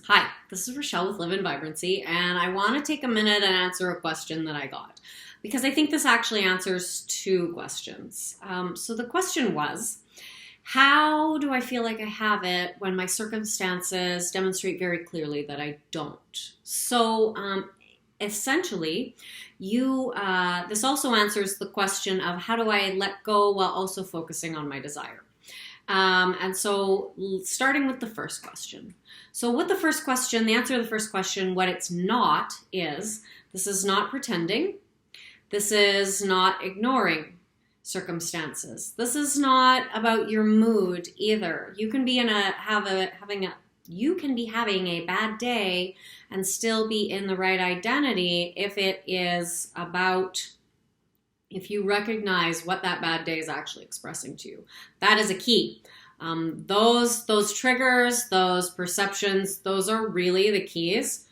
Hi, this is Rachelle with Live in Vibrancy, and I want to take a minute and answer a question that I got because I think this actually answers two questions. So the question was, how do I feel like I have it when my circumstances demonstrate very clearly that I don't? So essentially, this also answers the question of how do I let go while also focusing on my desire. And so starting with the first question. So with the first question, the answer to the first question, what it's not is, this is not pretending. This is not ignoring circumstances. This is not about your mood either. You can be having a bad day and still be in the right identity if you recognize what that bad day is actually expressing to you. That is a key. Those triggers, those perceptions, those are really the keys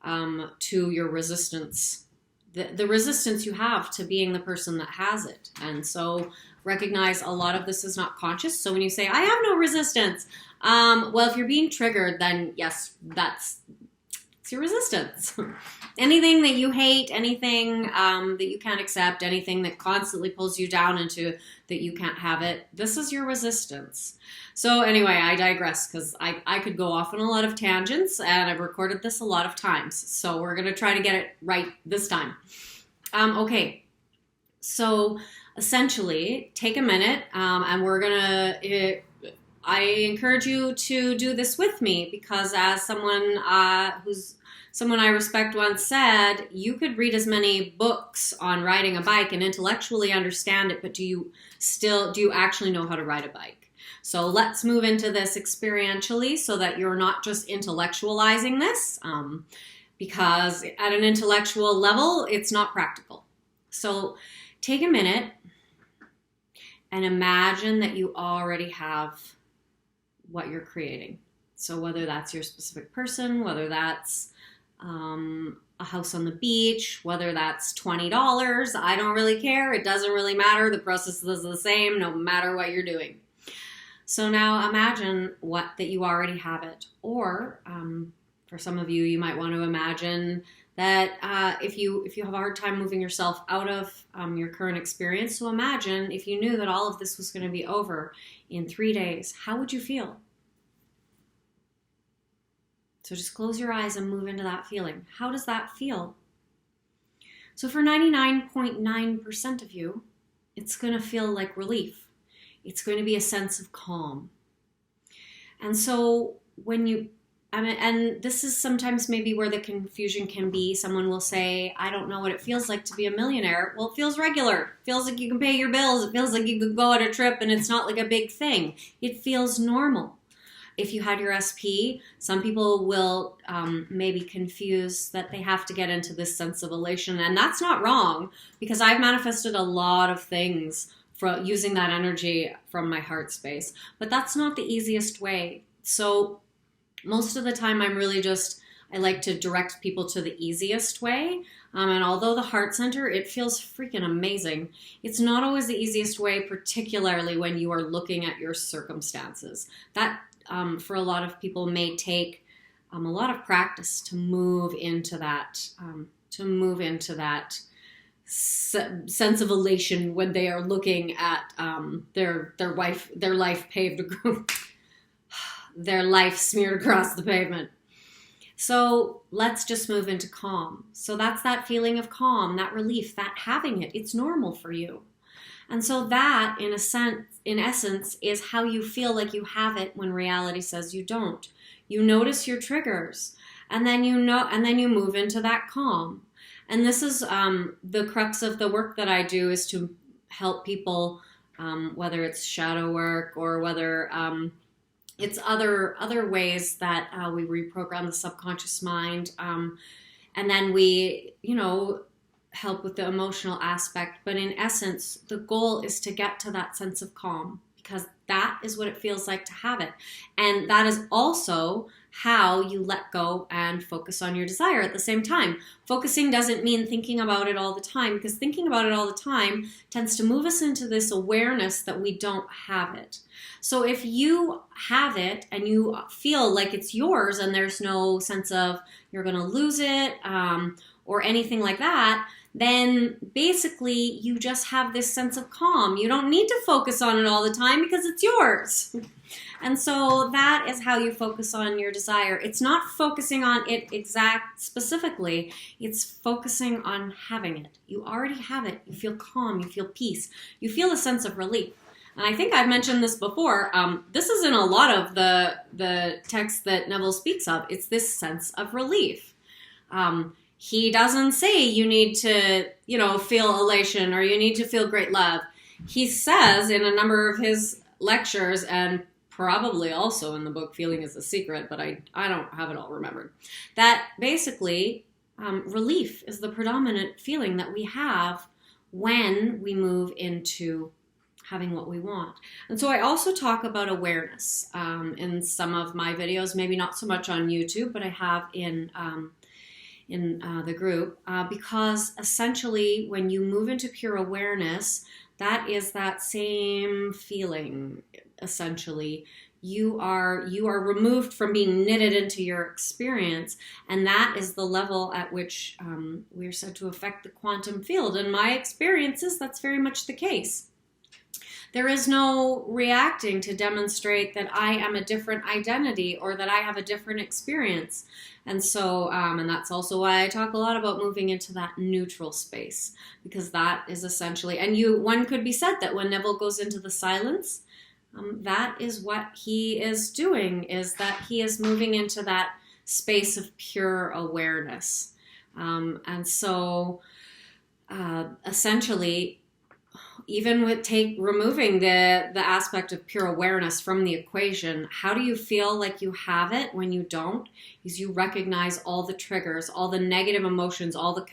to your resistance. The resistance you have to being the person that has it. And so recognize a lot of this is not conscious. So when you say, I have no resistance, well, if you're being triggered, then yes, it's your resistance. Anything that you hate, anything that you can't accept, anything that constantly pulls you down into that you can't have it, this is your resistance. So anyway, I digress because I could go off on a lot of tangents and I've recorded this a lot of times. So we're going to try to get it right this time. Okay, so essentially take a minute and I encourage you to do this with me because as someone I respect once said, you could read as many books on riding a bike and intellectually understand it, but do you actually know how to ride a bike? So let's move into this experientially so that you're not just intellectualizing this because at an intellectual level, it's not practical. So take a minute and imagine that you already have what you're creating. So whether that's your specific person, whether that's a house on the beach, whether that's $20, I don't really care. It doesn't really matter. The process is the same no matter what you're doing. So now imagine that you already have it. Or for some of you, you might want to imagine that if you have a hard time moving yourself out of your current experience, so imagine if you knew that all of this was going to be over in 3 days, how would you feel? So just close your eyes and move into that feeling. How does that feel? So for 99.9% of you, it's going to feel like relief. It's going to be a sense of calm. And so and this is sometimes maybe where the confusion can be. Someone will say, I don't know what it feels like to be a millionaire. Well, it feels regular. It feels like you can pay your bills. It feels like you could go on a trip and it's not like a big thing. It feels normal. If you had your SP, some people will maybe confuse that they have to get into this sense of elation. And that's not wrong because I've manifested a lot of things from using that energy from my heart space. But that's not the easiest way. So most of the time I like to direct people to the easiest way. And although the heart center, it feels freaking amazing. It's not always the easiest way, particularly when you are looking at your circumstances. That for a lot of people may take a lot of practice to move into that sense of elation when they are looking at their life paved, their life smeared across the pavement. So let's just move into calm. So that's that feeling of calm, that relief, that having it. It's normal for you. And so that, in essence, is how you feel like you have it when reality says you don't. You notice your triggers, and then you move into that calm. And this is the crux of the work that I do is to help people, whether it's shadow work or whether it's other ways that we reprogram the subconscious mind, and then we, help with the emotional aspect. But in essence, the goal is to get to that sense of calm because that is what it feels like to have it. And that is also how you let go and focus on your desire at the same time. Focusing doesn't mean thinking about it all the time, because thinking about it all the time tends to move us into this awareness that we don't have it. So if you have it and you feel like it's yours and there's no sense of you're going to lose it or anything like that, then basically you just have this sense of calm. You don't need to focus on it all the time because it's yours. And so that is how you focus on your desire. It's not focusing on it specifically. It's focusing on having it. You already have it. You feel calm. You feel peace. You feel a sense of relief. And I think I've mentioned this before. This is in a lot of the text that Neville speaks of. It's this sense of relief. He doesn't say you need to, feel elation or you need to feel great love. He says in a number of his lectures, and probably also in the book Feeling is the Secret, but I don't have it all remembered, that basically relief is the predominant feeling that we have when we move into having what we want. And so I also talk about awareness in some of my videos, maybe not so much on YouTube, but I have in the group, because essentially when you move into pure awareness, that is that same feeling. Essentially, you are removed from being knitted into your experience, and that is the level at which we're said to affect the quantum field. In my experiences, that's very much the case. There is no reacting to demonstrate that I am a different identity or that I have a different experience. And so, and that's also why I talk a lot about moving into that neutral space, because that is essentially, and one could be said that when Neville goes into the silence, that is what he is doing, is that he is moving into that space of pure awareness. And so, essentially, even with removing the aspect of pure awareness from the equation, how do you feel like you have it when you don't? Because you recognize all the triggers, all the negative emotions, all the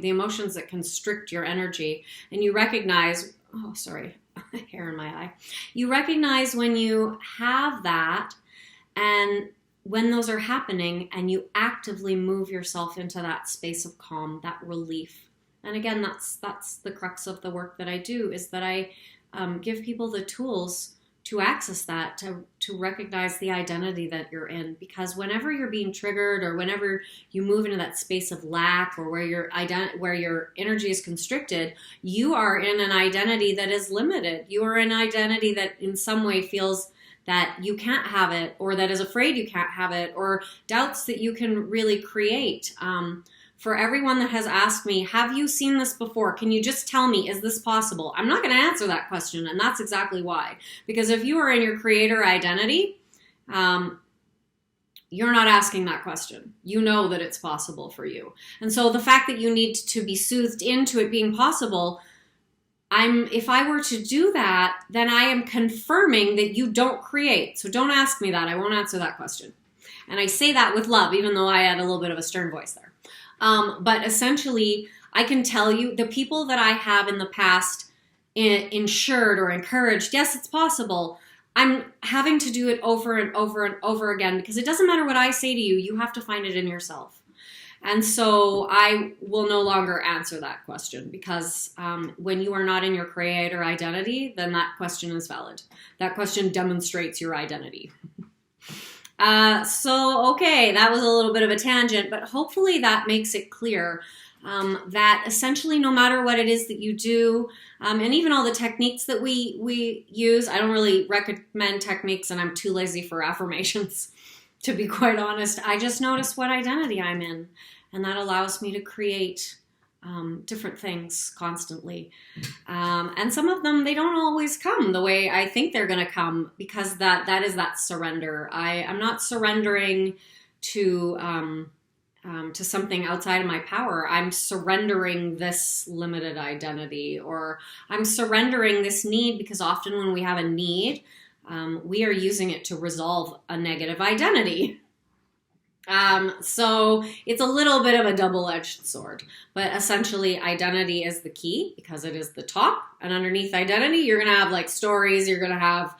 emotions that constrict your energy. And you recognize, oh, sorry, hair in my eye. You recognize when you have that and when those are happening, and you actively move yourself into that space of calm, that relief. And again, that's the crux of the work that I do, is that I give people the tools to access that, to recognize the identity that you're in. Because whenever you're being triggered, or whenever you move into that space of lack, or where your energy is constricted, you are in an identity that is limited. You are in an identity that in some way feels that you can't have it, or that is afraid you can't have it, or doubts that you can really create. For everyone that has asked me, have you seen this before? Can you just tell me, is this possible? I'm not going to answer that question, and that's exactly why. Because if you are in your creator identity, you're not asking that question. You know that it's possible for you. And so the fact that you need to be soothed into it being possible, if I were to do that, then I am confirming that you don't create. So don't ask me that. I won't answer that question. And I say that with love, even though I had a little bit of a stern voice there. But essentially, I can tell you the people that I have in the past ensured or encouraged, yes, it's possible. I'm having to do it over and over and over again, because it doesn't matter what I say to you, you have to find it in yourself. And so I will no longer answer that question, because when you are not in your creator identity, then that question is valid. That question demonstrates your identity. Okay, that was a little bit of a tangent, but hopefully that makes it clear that essentially no matter what it is that you do, and even all the techniques that we use, I don't really recommend techniques, and I'm too lazy for affirmations, to be quite honest. I just notice what identity I'm in, and that allows me to create different things constantly. And some of them, they don't always come the way I think they're going to come, because that is that surrender. I'm not surrendering to something outside of my power. I'm surrendering this limited identity, or I'm surrendering this need, because often when we have a need, we are using it to resolve a negative identity. So it's a little bit of a double-edged sword, but essentially identity is the key, because it is the top, and underneath identity, you're going to have like stories, you're going to have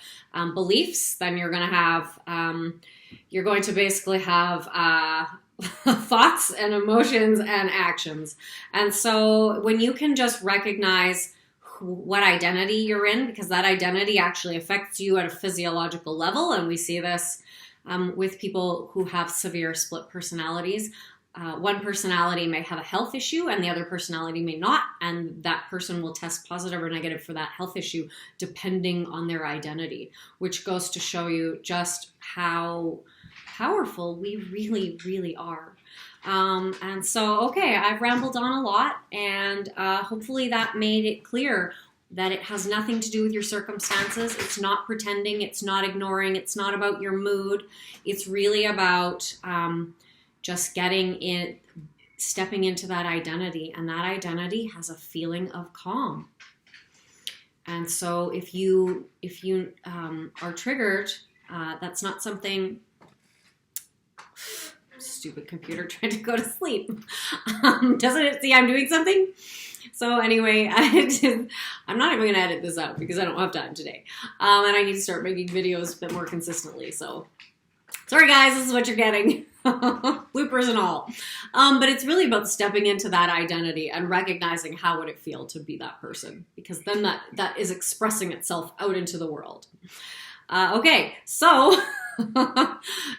beliefs, then you're going to have you're going to basically have thoughts and emotions and actions. And so when you can just recognize what identity you're in, because that identity actually affects you at a physiological level, and we see this with people who have severe split personalities. One personality may have a health issue and the other personality may not, and that person will test positive or negative for that health issue depending on their identity, which goes to show you just how powerful we really, really are. And so, okay, I've rambled on a lot, and hopefully that made it clear that it has nothing to do with your circumstances. It's not pretending, it's not ignoring, it's not about your mood. It's really about just stepping into that identity, and that identity has a feeling of calm. And so if you are triggered, that's not something. Stupid computer trying to go to sleep. Doesn't it see I'm doing something? So anyway, I'm not even going to edit this out because I don't have time today. And I need to start making videos a bit more consistently. So sorry guys, this is what you're getting. Bloopers and all. But it's really about stepping into that identity and recognizing how would it feel to be that person, because then that is expressing itself out into the world. Okay, so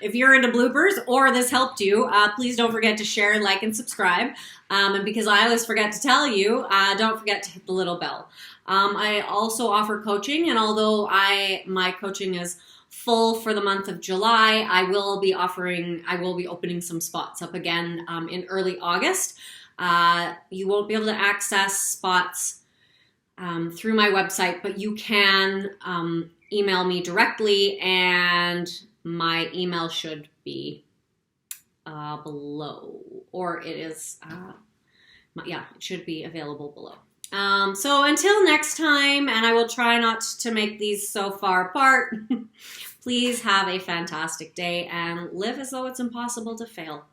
if you're into bloopers or this helped you, please don't forget to share, like, and subscribe. And because I always forget to tell you, don't forget to hit the little bell. I also offer coaching, and although my coaching is full for the month of July, I will be opening some spots up again in early August. You won't be able to access spots through my website, but you can email me directly, and my email should be below, or it is, it should be available below. So until next time, and I will try not to make these so far apart, please have a fantastic day and live as though it's impossible to fail.